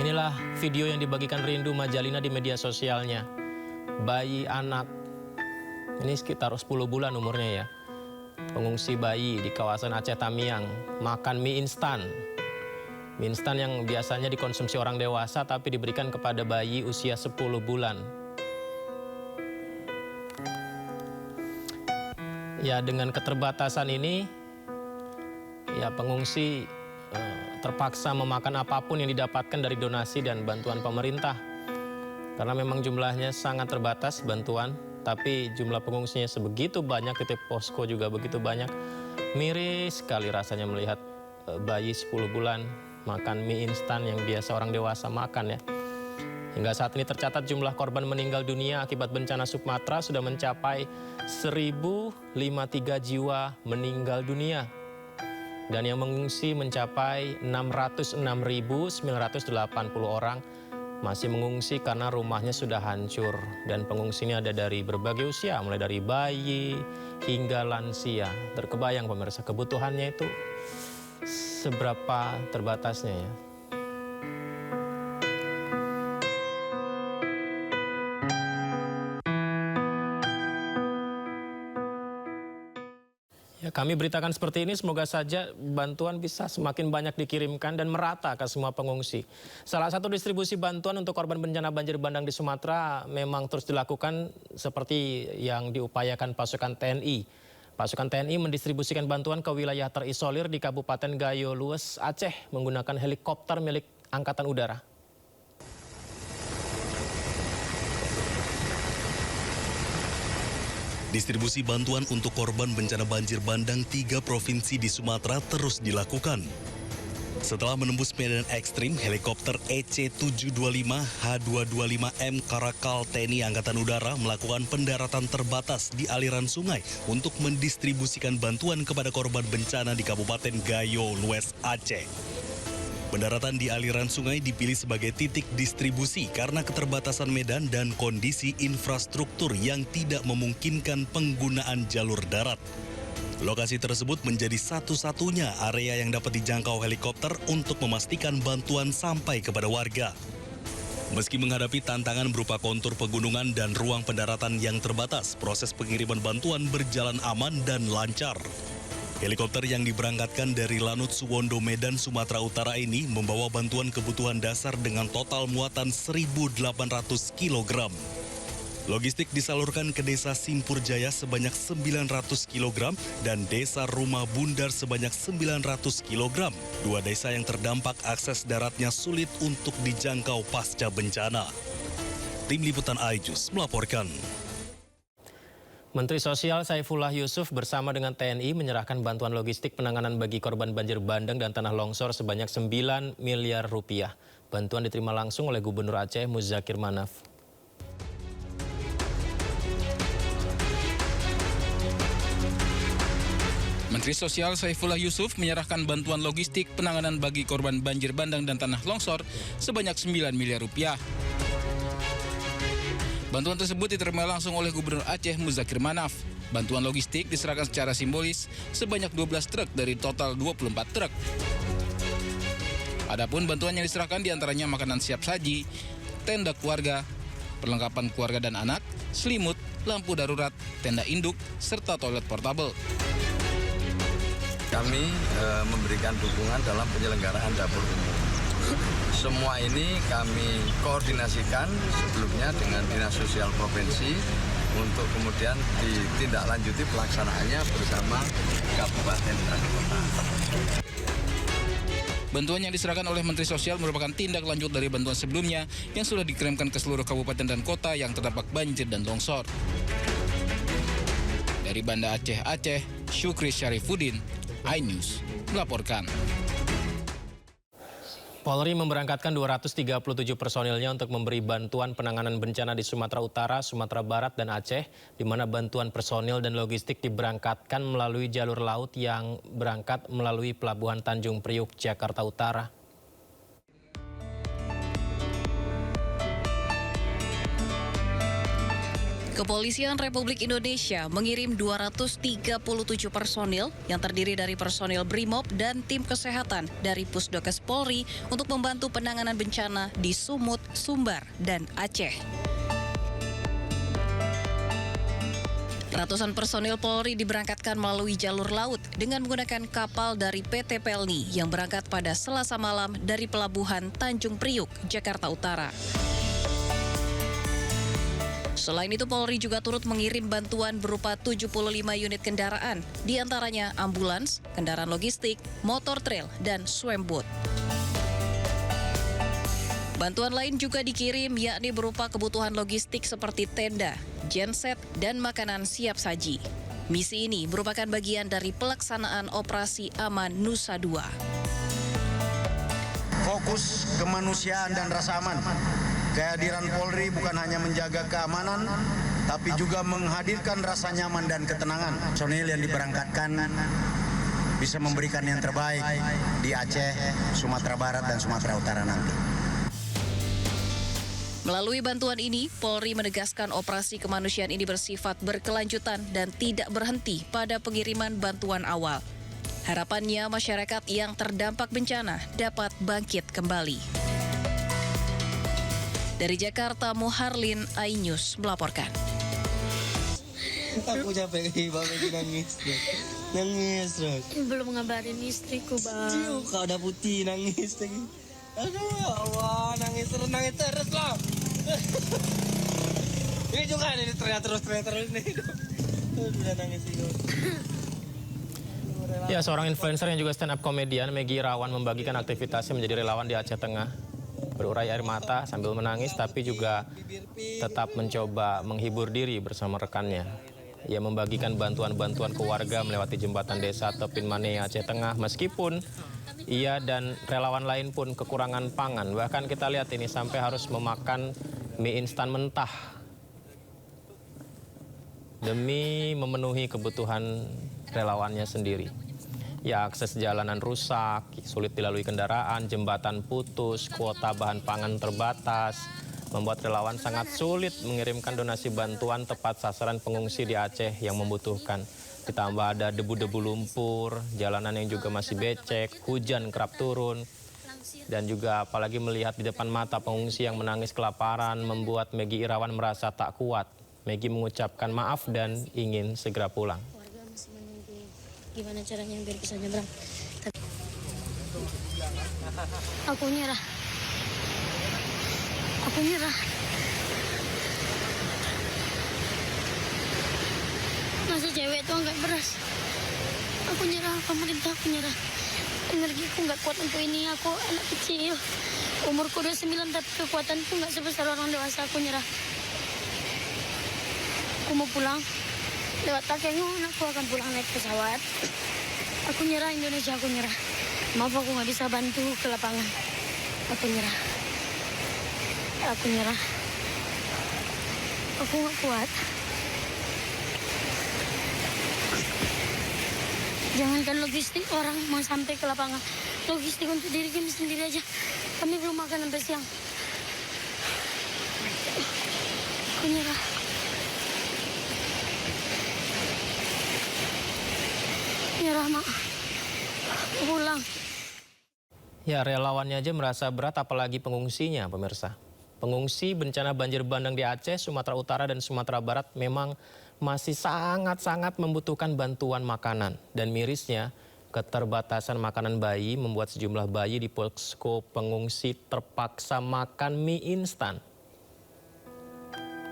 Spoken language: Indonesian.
Inilah video yang dibagikan Rindu Majalina di media sosialnya. Bayi anak, ini sekitar 10 bulan umurnya ya. Pengungsi bayi di kawasan Aceh Tamiang, makan mie instan. Mie instan yang biasanya dikonsumsi orang dewasa tapi diberikan kepada bayi usia 10 bulan. Ya, dengan keterbatasan ini, ya pengungsi terpaksa memakan apapun yang didapatkan dari donasi dan bantuan pemerintah. Karena memang jumlahnya sangat terbatas bantuan, tapi jumlah pengungsinya sebegitu banyak, titik posko juga begitu banyak. Miris sekali rasanya melihat bayi 10 bulan makan mie instan yang biasa orang dewasa makan ya. Hingga saat ini tercatat jumlah korban meninggal dunia akibat bencana Sumatera sudah mencapai 1.053 jiwa meninggal dunia. Dan yang mengungsi mencapai 606.980 orang masih mengungsi karena rumahnya sudah hancur. Dan pengungsi ini ada dari berbagai usia, mulai dari bayi hingga lansia. Terkebayang pemirsa, kebutuhannya itu seberapa terbatasnya ya. Ya, kami beritakan seperti ini, semoga saja bantuan bisa semakin banyak dikirimkan dan merata ke semua pengungsi. Salah satu distribusi bantuan untuk korban bencana banjir bandang di Sumatera memang terus dilakukan seperti yang diupayakan pasukan TNI. Pasukan TNI mendistribusikan bantuan ke wilayah terisolir di Kabupaten Gayo Lues, Aceh menggunakan helikopter milik Angkatan Udara. Distribusi bantuan untuk korban bencana banjir bandang 3 provinsi di Sumatera terus dilakukan. Setelah menembus medan ekstrim, helikopter EC-725H225M Karakal TNI Angkatan Udara melakukan pendaratan terbatas di aliran sungai untuk mendistribusikan bantuan kepada korban bencana di Kabupaten Gayo Lues, Aceh. Pendaratan di aliran sungai dipilih sebagai titik distribusi karena keterbatasan medan dan kondisi infrastruktur yang tidak memungkinkan penggunaan jalur darat. Lokasi tersebut menjadi satu-satunya area yang dapat dijangkau helikopter untuk memastikan bantuan sampai kepada warga. Meski menghadapi tantangan berupa kontur pegunungan dan ruang pendaratan yang terbatas, proses pengiriman bantuan berjalan aman dan lancar. Helikopter yang diberangkatkan dari Lanut Suwondo Medan, Sumatera Utara ini membawa bantuan kebutuhan dasar dengan total muatan 1.800 kg. Logistik disalurkan ke Desa Simpur Jaya sebanyak 900 kg dan Desa Rumah Bundar sebanyak 900 kg. Dua desa yang terdampak akses daratnya sulit untuk dijangkau pasca bencana. Tim Liputan iJus melaporkan. Menteri Sosial Saifullah Yusuf bersama dengan TNI menyerahkan bantuan logistik penanganan bagi korban banjir bandang dan tanah longsor sebanyak 9 miliar rupiah. Bantuan diterima langsung oleh Gubernur Aceh Muzakir Manaf. Menteri Sosial Saifullah Yusuf menyerahkan bantuan logistik penanganan bagi korban banjir bandang dan tanah longsor sebanyak 9 miliar rupiah. Bantuan tersebut diterima langsung oleh Gubernur Aceh Muzakir Manaf. Bantuan logistik diserahkan secara simbolis sebanyak 12 truk dari total 24 truk. Adapun bantuan yang diserahkan diantaranya makanan siap saji, tenda keluarga, perlengkapan keluarga dan anak, selimut, lampu darurat, tenda induk, serta toilet portable. Kami memberikan dukungan dalam penyelenggaraan dapur umum. Semua ini kami koordinasikan sebelumnya dengan Dinas Sosial Provinsi untuk kemudian ditindaklanjuti pelaksanaannya bersama Kabupaten dan Kota. Bantuan yang diserahkan oleh Menteri Sosial merupakan tindak lanjut dari bantuan sebelumnya yang sudah dikirimkan ke seluruh kabupaten dan kota yang terdampak banjir dan longsor. Dari Banda Aceh, Syukri Syarifuddin, iNews melaporkan. Polri memberangkatkan 237 personilnya untuk memberi bantuan penanganan bencana di Sumatera Utara, Sumatera Barat, dan Aceh, di mana bantuan personil dan logistik diberangkatkan melalui jalur laut yang berangkat melalui Pelabuhan Tanjung Priuk, Jakarta Utara. Kepolisian Republik Indonesia mengirim 237 personil yang terdiri dari personil BRIMOB dan tim kesehatan dari Pusdokes Polri untuk membantu penanganan bencana di Sumut, Sumbar, dan Aceh. Ratusan personil Polri diberangkatkan melalui jalur laut dengan menggunakan kapal dari PT Pelni yang berangkat pada Selasa malam dari Pelabuhan Tanjung Priuk, Jakarta Utara. Selain itu, Polri juga turut mengirim bantuan berupa 75 unit kendaraan, diantaranya ambulans, kendaraan logistik, motor trail, dan swamboat. Bantuan lain juga dikirim, yakni berupa kebutuhan logistik seperti tenda, genset, dan makanan siap saji. Misi ini merupakan bagian dari pelaksanaan Operasi Aman Nusa Dua. Fokus kemanusiaan dan rasa aman. Kehadiran Polri bukan hanya menjaga keamanan, tapi juga menghadirkan rasa nyaman dan ketenangan. Personil yang diberangkatkan bisa memberikan yang terbaik di Aceh, Sumatera Barat, dan Sumatera Utara nanti. Melalui bantuan ini, Polri menegaskan operasi kemanusiaan ini bersifat berkelanjutan dan tidak berhenti pada pengiriman bantuan awal. Harapannya masyarakat yang terdampak bencana dapat bangkit kembali. Dari Jakarta, Muharlin, iNews melaporkan. Aku capek banget nangis. Nangis terus. Belum ngabarin istriku, Bang. Kau udah putih nangis lagi. Aduh ya Allah, nangis terus lah. Ini juga ini teriak terus nih. Udah nangis itu. Ya, seorang influencer yang juga stand up komedian, Megi Irawan, membagikan aktivitasnya menjadi relawan di Aceh Tengah. Berurai air mata sambil menangis, tapi juga tetap mencoba menghibur diri bersama rekannya. Ia membagikan bantuan-bantuan ke warga melewati jembatan desa Tepin Mane, Aceh Tengah, meskipun ia dan relawan lain pun kekurangan pangan. Bahkan kita lihat ini sampai harus memakan mie instan mentah demi memenuhi kebutuhan relawannya sendiri. Ya, akses jalanan rusak, sulit dilalui kendaraan, jembatan putus, kuota bahan pangan terbatas, membuat relawan sangat sulit mengirimkan donasi bantuan tepat sasaran pengungsi di Aceh yang membutuhkan. Ditambah ada debu-debu lumpur, jalanan yang juga masih becek, hujan kerap turun, dan juga apalagi melihat di depan mata pengungsi yang menangis kelaparan membuat Megi Irawan merasa tak kuat. Megi mengucapkan maaf dan ingin segera pulang. Gimana caranya biar bisa nyebrang? Aku nyerah. Masih cewek tuh nggak beras. Aku nyerah, pemerintah aku nyerah. Energiku nggak kuat untuk ini. Aku anak kecil. Umurku 29 tapi kekuatanku nggak sebesar orang dewasa. Aku nyerah. Aku mau pulang. Lewat Takengon, aku akan pulang naik pesawat. Aku nyerah Indonesia, aku nyerah. Maaf aku nggak bisa bantu ke lapangan. Aku nyerah. Aku nggak kuat. Jangankan logistik orang mau sampai ke lapangan. Logistik untuk diri kami sendiri aja. Kami belum makan sampai siang. Aku nyerah. Nyerah, Mak. Pulang. Ya, relawannya aja merasa berat, apalagi pengungsinya, pemirsa. Pengungsi bencana banjir bandang di Aceh, Sumatera Utara, dan Sumatera Barat memang masih sangat-sangat membutuhkan bantuan makanan. Dan mirisnya, keterbatasan makanan bayi membuat sejumlah bayi di posko pengungsi terpaksa makan mie instan.